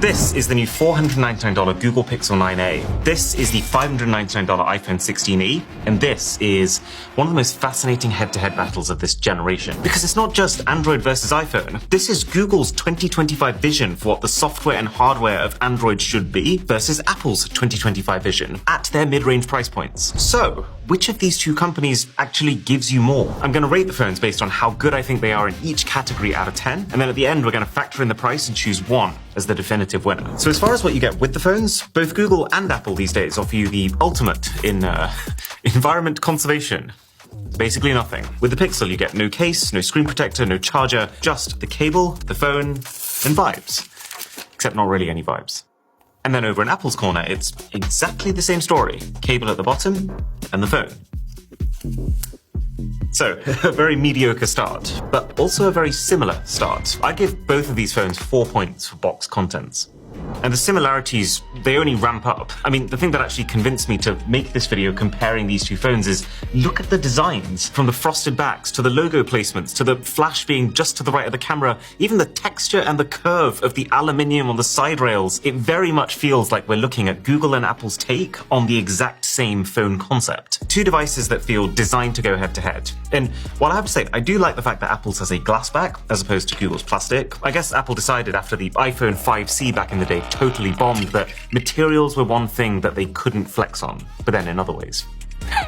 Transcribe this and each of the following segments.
This is the new $499 Google Pixel 9a. This is the $599 iPhone 16e. And this is one of the most fascinating head-to-head battles of this generation. Because it's not just Android versus iPhone. This is Google's 2025 vision for what the software and hardware of Android should be versus Apple's 2025 vision at their mid-range price points. So, which of these two companies actually gives you more? I'm going to rate the phones based on how good I think they are in each category out of 10. And then at the end, we're going to factor in the price and choose one as the definitive winner. So as far as what you get with the phones, both Google and Apple these days offer you the ultimate in environment conservation. Basically nothing. With the Pixel, you get no case, no screen protector, no charger, just the cable, the phone, and vibes. Except not really any vibes. And then over in Apple's corner, it's exactly the same story. Cable at the bottom, and the phone. So, a very mediocre start, but also a very similar start. I give both of these phones 4 points for box contents. And the similarities, they only ramp up. I mean, the thing that actually convinced me to make this video comparing these two phones is look at the designs, from the frosted backs to the logo placements to the flash being just to the right of the camera, even the texture and the curve of the aluminium on the side rails. It very much feels like we're looking at Google and Apple's take on the exact same phone concept. Two devices that feel designed to go head to head. And while I have to say, I do like the fact that Apple's has a glass back as opposed to Google's plastic. I guess Apple decided after the iPhone 5C back in the day totally bombed that materials were one thing that they couldn't flex on, but then in other ways,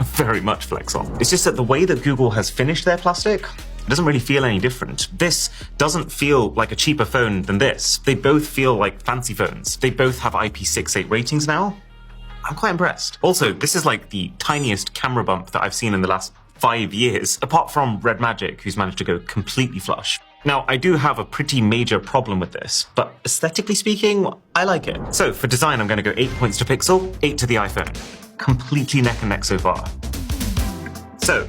very much flex on. It's just that the way that Google has finished their plastic, it doesn't really feel any different. This doesn't feel like a cheaper phone than this. They both feel like fancy phones. They both have IP68 ratings now. I'm quite impressed. Also, this is like the tiniest camera bump that I've seen in the last 5 years, apart from Red Magic, who's managed to go completely flush. Now, I do have a pretty major problem with this, but aesthetically speaking, I like it. So for design, I'm going to go 8 points to Pixel, 8 to the iPhone. Completely neck and neck so far. So,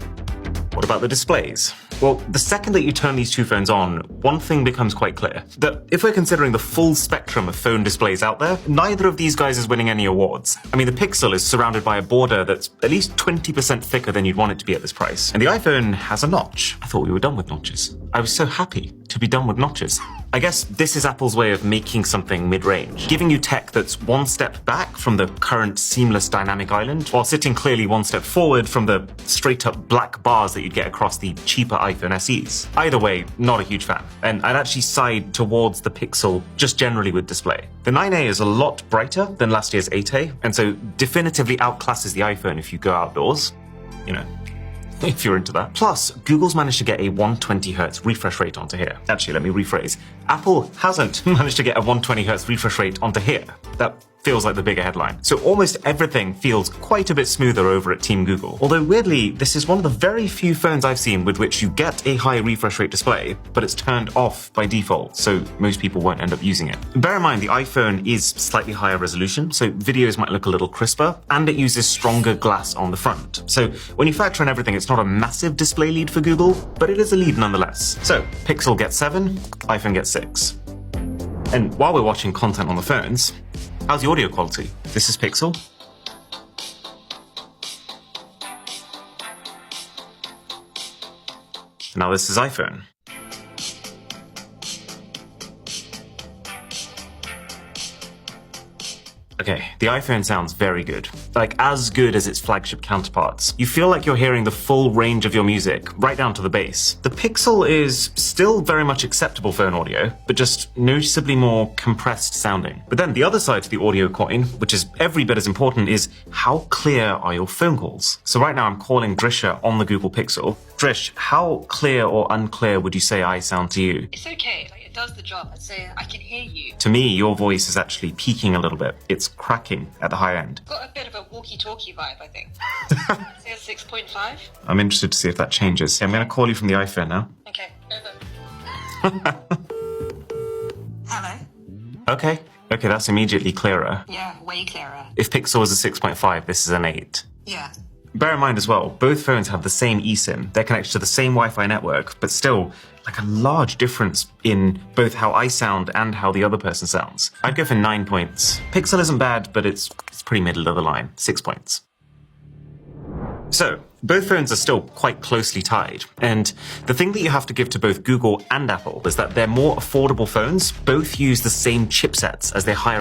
what about the displays? Well, the second that you turn these two phones on, one thing becomes quite clear. That if we're considering the full spectrum of phone displays out there, neither of these guys is winning any awards. I mean, the Pixel is surrounded by a border that's at least 20% thicker than you'd want it to be at this price. And the iPhone has a notch. I thought we were done with notches. I was so happy to be done with notches. I guess this is Apple's way of making something mid-range, giving you tech that's one step back from the current seamless dynamic island, while sitting clearly one step forward from the straight-up black bars that you'd get across the cheaper iPhone SEs. Either way, not a huge fan, and I'd actually side towards the Pixel just generally with display. The 9A is a lot brighter than last year's 8A, and so definitively outclasses the iPhone if you go outdoors, you know, if you're into that. Plus, Google's managed to get a 120Hz refresh rate onto here. Actually, let me rephrase. Apple hasn't managed to get a 120Hz refresh rate onto here. That feels like the bigger headline. So almost everything feels quite a bit smoother over at Team Google. Although weirdly, this is one of the very few phones I've seen with which you get a high refresh rate display, but it's turned off by default, so most people won't end up using it. Bear in mind, the iPhone is slightly higher resolution, so videos might look a little crisper, and it uses stronger glass on the front. So when you factor in everything, it's not a massive display lead for Google, but it is a lead nonetheless. So Pixel gets 7, iPhone gets 6. And while we're watching content on the phones, how's the audio quality? This is Pixel. Now this is iPhone. Okay, the iPhone sounds very good. Like, as good as its flagship counterparts. You feel like you're hearing the full range of your music, right down to the bass. The Pixel is still very much acceptable phone audio, but just noticeably more compressed sounding. But then the other side to the audio coin, which is every bit as important, is how clear are your phone calls? So right now I'm calling Drisha on the Google Pixel. Drish, how clear or unclear would you say I sound to you? It's okay. It does the job. I'd say I can hear you. To me, your voice is actually peaking a little bit. It's cracking at the high end. Got a bit of a walkie-talkie vibe, I think. I'd say a 6.5. I'm interested to see if that changes. I'm going to call you from the iPhone now. Okay, over. Hello? Okay, that's immediately clearer. Yeah, way clearer. If Pixel is a 6.5, this is an 8. Yeah. Bear in mind as well, both phones have the same eSIM. They're connected to the same Wi-Fi network, but still, like a large difference in both how I sound and how the other person sounds. I'd go for 9 points. Pixel isn't bad, but it's pretty middle of the line. 6 points. So, Both phones are still quite closely tied. And the thing that you have to give to both Google and Apple is that they're more affordable phones. Both use the same chipsets as their higher